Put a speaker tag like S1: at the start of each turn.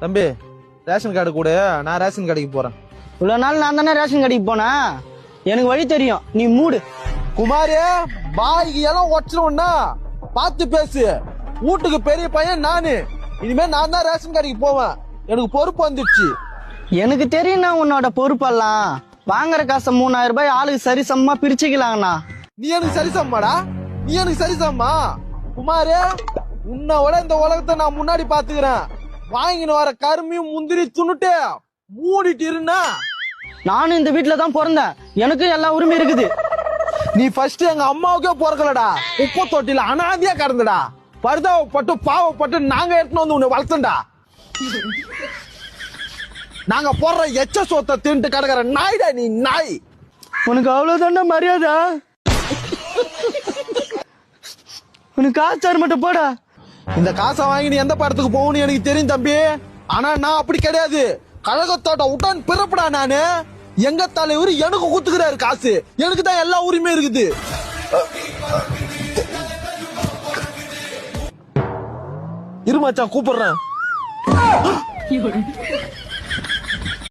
S1: தம்பி ration card கூட, நான் ரேஷன் கடைக்கு போறேன்.
S2: இவ்வளவு நாள் நான் தானே ரேஷன் கடைக்கு போனேன், எனக்கு வழி தெரியும், நீ மூடு.
S1: குமாரே, பாய்க்கு எல்லாம் உடச்சிருவோம்னா பார்த்து பேசு. வீட்டுக்கு பெரிய பையன் நானு, இனிமே நான் தான் ரேஷன் கடைக்கு போவேன். எனக்கு பொறுப்பு வந்துடுச்சு.
S2: எனக்கு தெரியும்ண்ணா உன்னோட பொறுப்பெல்லாம். வாங்குற காசை 3000 ரூபாய் ஆளுக்கு சரிசமமா பிரிச்சுக்கலாங்கண்ணா.
S1: நீ எனக்கு சரிசம்மாடா, நீ எனக்கு சரிசம்மா. குமாரே, உன்னோட இந்த உலகத்தை நான் முன்னாடி பாத்துக்கிறேன். வாங்கின்னு வர கருமையும் முந்திரி துணுட்டு மூடிட்டு இருந்தா.
S2: நானும் இந்த வீட்டுல தான் பிறந்தேன், எனக்கு எல்லா உரிமை இருக்குது.
S1: நீ ஃபர்ஸ்ட் எங்க அம்மாவுக்கே பிறக்கலடா, உப்பு தொட்டில அனாதையா கடந்துடா. பரிதாபப்பட்டு பாவப்பட்டு நாங்க எடுத்துன்னு வந்து உன்னை வளர்த்தண்டா. நாங்க போடுற எச்ச சோத்தை தின்ட்டு கிடக்குற நாய்டா நீ, நாய்.
S2: உனக்கு அவ்வளவுதான்டா மரியாதை. உனக்கு காசு மட்டும் போடா.
S1: இந்த காசை வாங்கி நீ எந்த படத்துக்கு போகணும்னு எனக்கு தெரியும் தம்பி. ஆனா நான் அப்படி கிடையாது. கழகத்தோட உடன் பிறப்படா நானு. எங்க தலைவர் எனக்கு குத்துக்கிறாரு காசு, எனக்கு தான் எல்லா உரிமையும் இருக்குது. இருமாச்சா கூப்பிடுறேன்.